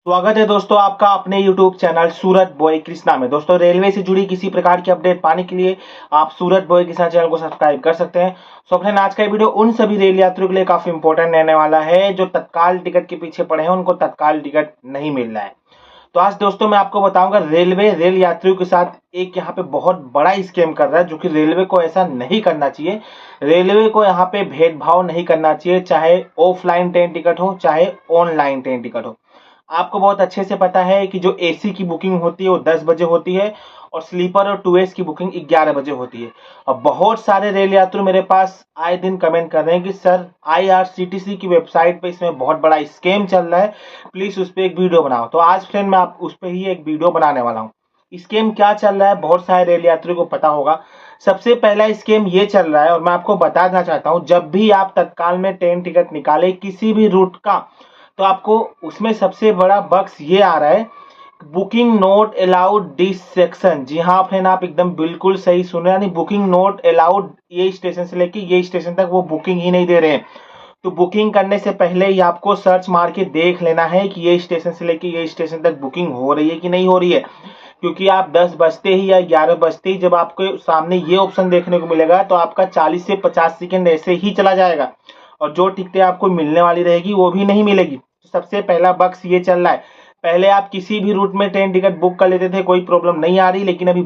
स्वागत है दोस्तों आपका अपने YouTube चैनल सूरत बॉय कृष्णा में। दोस्तों रेलवे से जुड़ी किसी प्रकार की अपडेट पाने के लिए आप सूरत बॉय कृष्णा चैनल को सब्सक्राइब कर सकते हैं। सो फ्रेंड, आज का वीडियो उन सभी रेल यात्रियों के लिए काफी इंपॉर्टेंट रहने वाला है जो तत्काल टिकट के पीछे पड़े हैं, उनको तत्काल टिकट नहीं मिल रहा है। तो आज दोस्तों मैं आपको बताऊंगा रेलवे रेल यात्रियों के साथ एक यहाँ पे बहुत बड़ा स्कैम कर रहा है, जो कि रेलवे को ऐसा नहीं करना चाहिए। रेलवे को यहाँ पे भेदभाव नहीं करना चाहिए, चाहे ऑफलाइन ट्रेन टिकट हो चाहे ऑनलाइन ट्रेन टिकट हो। आपको बहुत अच्छे से पता है कि जो एसी की बुकिंग होती है वो 10 बजे होती है और स्लीपर और 2 एस की बुकिंग 11 बजे होती है। और बहुत सारे रेल यात्री मेरे पास आए दिन कमेंट कर रहे हैं कि सर आईआरसीटीसी की वेबसाइट पे इसमें बहुत बड़ा स्कैम चल रहा है, प्लीज उस पर एक वीडियो बनाओ। तो आज फ्रेंड मैं आप उस पर ही एक वीडियो बनाने वाला हूँ। स्कैम क्या चल रहा है बहुत सारे रेल यात्रियों को पता होगा। सबसे पहला स्कैम ये चल रहा है और मैं आपको बताना चाहता हूँ, जब भी आप तत्काल में ट्रेन टिकट निकाले किसी भी रूट का, तो आपको उसमें सबसे बड़ा बक्स ये आ रहा है, booking not allowed this section. जी हाँ फ्रेंड, आप एकदम बिल्कुल सही सुने, यानी बुकिंग नोट अलाउड, ये स्टेशन से लेके ये स्टेशन तक वो बुकिंग ही नहीं दे रहे हैं। तो बुकिंग करने से पहले ही आपको सर्च मार के देख लेना है कि ये स्टेशन से लेके ये स्टेशन तक बुकिंग हो रही है कि नहीं हो रही है। क्योंकि आप 10 बजते ही या 11 बजते ही जब आपके सामने ये ऑप्शन देखने को मिलेगा तो आपका 40 से 50 सेकेंड ऐसे ही चला जाएगा और जो टिकटें आपको मिलने वाली रहेगी वो भी नहीं मिलेगी। तो सबसे पहला बक्स ये चल रहा है। पहले आप किसी भी रूट में ट्रेन टिकट बुक कर लेते थे, कोई प्रॉब्लम नहीं आ रही, लेकिन अभी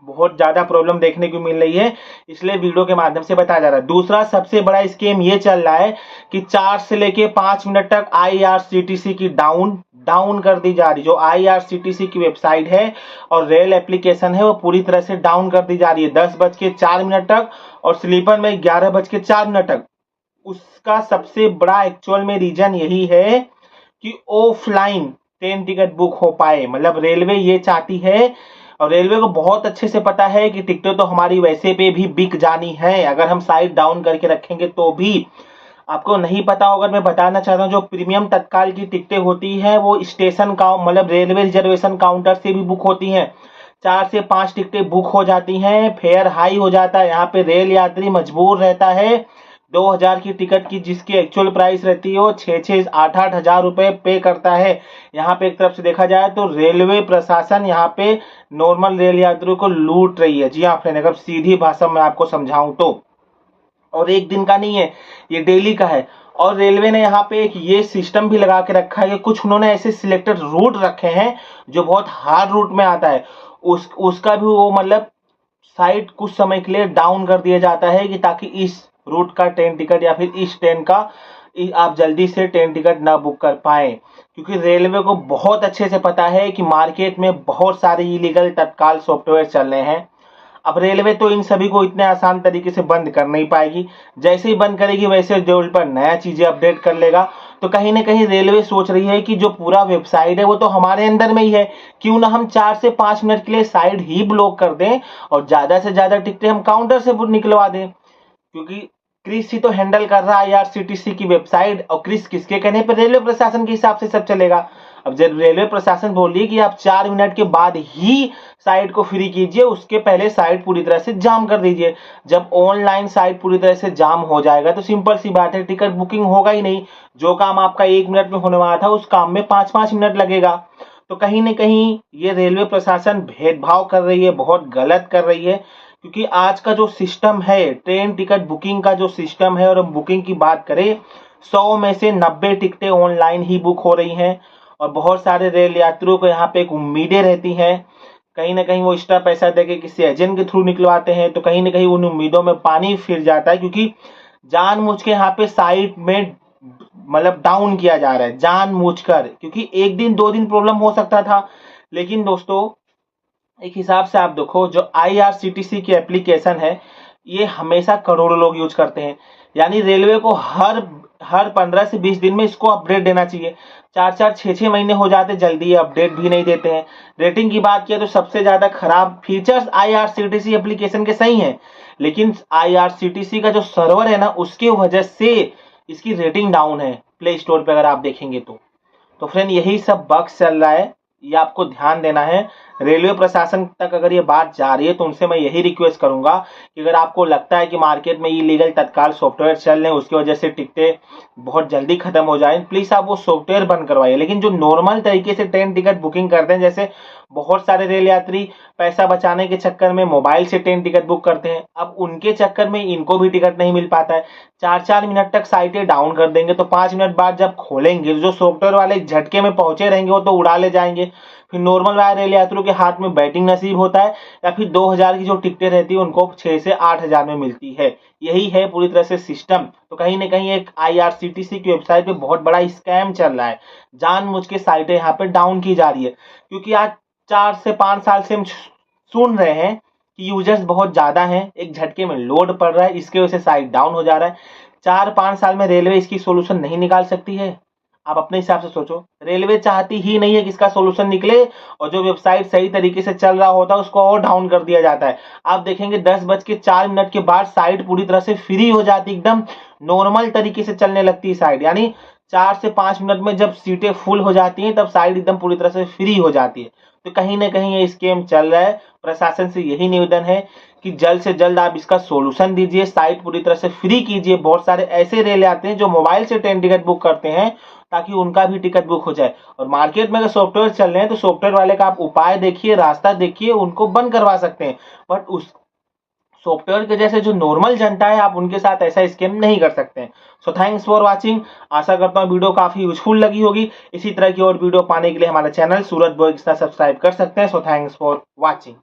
बहुत ज्यादा प्रॉब्लम देखने को मिल रही है, इसलिए वीडियो के माध्यम से बताया जा रहा है। दूसरा सबसे बड़ा स्कीम ये चल रहा है कि 4 से लेके 5 मिनट तक आईआरसीटीसी की डाउन कर दी जा रही। जो आईआरसीटीसी की वेबसाइट है और रेल एप्लीकेशन है वो पूरी तरह से डाउन कर दी जा रही है 10:04 तक और स्लीपर में 11:04 तक। उसका सबसे बड़ा एक्चुअल में रीजन यही है कि ऑफलाइन ट्रेन टिकट बुक हो पाए। मतलब रेलवे ये चाहती है और रेलवे को बहुत अच्छे से पता है कि टिकटें तो हमारी वैसे पे भी बिक जानी है, अगर हम साइड डाउन करके रखेंगे तो भी। आपको नहीं पता होगा, मैं बताना चाहता हूँ, जो प्रीमियम तत्काल की टिकटें होती हैं वो स्टेशन का मतलब रेलवे रिजर्वेशन काउंटर से भी बुक होती हैं। 4 से 5 टिकटें बुक हो जाती हैं, फेयर हाई हो जाता है। यहाँ पे रेल यात्री मजबूर रहता है 2000 की टिकट की जिसकी एक्चुअल प्राइस रहती है वो 6-8 हजार रुपए पे करता है। यहाँ पे एक तरफ से देखा जाए तो रेलवे प्रशासन यहाँ पे नॉर्मल रेल यात्रियों को लूट रही है। जी हाँ फ्रेंड, अगर सीधी भाषा में आपको समझाऊं तो, और एक दिन का नहीं है, ये डेली का है। और रेलवे ने यहाँ पे एक ये सिस्टम भी लगा के रखा है कि कुछ उन्होंने ऐसे सिलेक्टेड रूट रखे हैं जो बहुत हार्ड रूट में आता है, उसका भी वो मतलब साइट कुछ समय के लिए डाउन कर दिया जाता है कि ताकि इस रूट का ट्रेन टिकट या फिर इस ट्रेन का आप जल्दी से ट्रेन टिकट ना बुक कर पाए। क्योंकि रेलवे को बहुत अच्छे से पता है कि मार्केट में बहुत सारे इलीगल तत्काल सॉफ्टवेयर चल रहे हैं। अब रेलवे तो इन सभी को इतने आसान तरीके से बंद कर नहीं पाएगी, जैसे ही बंद करेगी वैसे डेवलपर नया चीजें अपडेट कर लेगा। तो कहीं ना कहीं रेलवे सोच रही है कि जो पूरा वेबसाइट है वो तो हमारे अंदर में ही है, क्यों ना हम 4 से 5 मिनट के लिए साइड ही ब्लॉक कर दें और ज्यादा से ज्यादा टिकटें हम काउंटर से निकलवा दें। क्योंकि क्रिस ही तो हैंडल कर रहा है आईआरसीटीसी की वेबसाइट, और क्रिस किसके कहने पर, रेलवे प्रशासन के हिसाब से सब चलेगा। अब जब रेलवे प्रशासन बोल रही है कि आप 4 मिनट के बाद ही साइट को फ्री कीजिए, उसके पहले साइट पूरी तरह से जाम कर दीजिए। जब ऑनलाइन साइट पूरी तरह से जाम हो जाएगा तो सिंपल सी बात है, टिकट बुकिंग होगा ही नहीं। जो काम आपका 1 मिनट में होने वाला था उस काम में 5-5 मिनट लगेगा। तो कहीं ना कहीं ये रेलवे प्रशासन भेदभाव कर रही है, बहुत गलत कर रही है। क्योंकि आज का जो सिस्टम है ट्रेन टिकट बुकिंग का जो सिस्टम है, और हम बुकिंग की बात करें 100 में से 90 टिकटें ऑनलाइन ही बुक हो रही हैं। और बहुत सारे रेल यात्रियों को यहाँ पे एक उम्मीदें रहती हैं, कहीं ना कहीं वो एक्स्ट्रा पैसा देके किसी एजेंट के थ्रू निकलवाते हैं, तो कहीं ना कहीं उन उम्मीदों में पानी फिर जाता है। क्योंकि जानबूझ के यहाँ पे साइट में मतलब डाउन किया जा रहा है जानबूझकर, क्योंकि 1 दिन 2 दिन प्रॉब्लम हो सकता था। लेकिन दोस्तों एक हिसाब से आप देखो, जो आईआरसीटीसी की एप्लीकेशन है ये हमेशा करोड़ों लोग यूज करते हैं, यानी रेलवे को हर 15 से 20 दिन में इसको अपडेट देना चाहिए। 4-4 6-6 महीने हो जाते, जल्दी ये अपडेट भी नहीं देते हैं। रेटिंग की बात किया तो सबसे ज्यादा खराब फीचर्स आईआरसीटीसी एप्लीकेशन के सही हैं, लेकिन आईआरसीटीसी का जो सर्वर है ना उसकी वजह से इसकी रेटिंग डाउन है प्ले स्टोर पे अगर आप देखेंगे तो। फ्रेंड यही सब बग्स चल रहा है, ये आपको ध्यान देना है। रेलवे प्रशासन तक अगर ये बात जा रही है तो उनसे मैं यही रिक्वेस्ट करूंगा कि अगर आपको लगता है कि मार्केट में इलीगल तत्काल सॉफ्टवेयर चल रहे हैं, उसकी वजह से टिकटें बहुत जल्दी खत्म हो जाए, प्लीज आप वो सॉफ्टवेयर बंद करवाइए। लेकिन जो नॉर्मल तरीके से ट्रेन टिकट बुकिंग करते हैं, जैसे बहुत सारे रेल यात्री पैसा बचाने के चक्कर में मोबाइल से ट्रेन टिकट बुक करते हैं, अब उनके चक्कर में इनको भी टिकट नहीं मिल पाता है। 4-4 मिनट तक साइटें डाउन कर देंगे, तो 5 मिनट बाद जब खोलेंगे, जो सॉफ्टवेयर वाले झटके में पहुंचे रहेंगे वो तो उड़ा ले जाएंगे। फिर नॉर्मल वाले रेल यात्रियों के हाथ में बैटिंग नसीब होता है, या फिर 2000 की जो टिकटें रहती है उनको 6 से 8000 में मिलती है। यही है पूरी तरह से सिस्टम। तो कहीं ना कहीं एक IRCTC की वेबसाइट पे बहुत बड़ा स्कैम चल रहा है, जानबूझ के साइटें यहाँ पे डाउन की जा रही है, क्योंकि आज 4 से 5 साल से हम सुन रहे हैं कि यूजर्स बहुत ज्यादा हैं, एक झटके में लोड पड़ रहा है, इसके वजह से साइट डाउन हो जा रहा है। 4-5 साल में रेलवे इसकी सोल्यूशन नहीं निकाल सकती है? आप अपने हिसाब से सोचो। रेलवे चाहती ही नहीं है कि इसका सोल्यूशन निकले, और जो वेबसाइट सही तरीके से चल रहा होता है उसको और डाउन कर दिया जाता है। आप देखेंगे 10:04 के बाद साइट पूरी तरह से फ्री हो जाती, एकदम नॉर्मल तरीके से चलने लगती है साइट, यानी 4 से 5 मिनट में जब सीटें फुल हो जाती हैं तब साइट एकदम पूरी तरह से फ्री हो जाती है। तो कहीं ना कहीं ये स्कैम चल रहा है। प्रशासन से यही निवेदन है कि जल्द से जल्द आप इसका सोल्यूशन दीजिए, साइट पूरी तरह से फ्री कीजिए। बहुत सारे ऐसे रेल आते हैं जो मोबाइल से ट्रेन टिकट बुक करते हैं, ताकि उनका भी टिकट बुक हो जाए। और मार्केट में अगर सॉफ्टवेयर चल रहे हैं तो सॉफ्टवेयर वाले का आप उपाय देखिए, रास्ता देखिए, उनको बंद करवा सकते हैं। बट उस सॉफ्टवेयर के जैसे जो नॉर्मल जनता है, आप उनके साथ ऐसा स्कैम नहीं कर सकते हैं। So thanks for watching. आशा करता हूँ वीडियो काफी यूजफुल लगी होगी। इसी तरह की और वीडियो पाने के लिए हमारा चैनल सूरत बॉय के साथ सब्सक्राइब कर सकते हैं। So thanks for watching.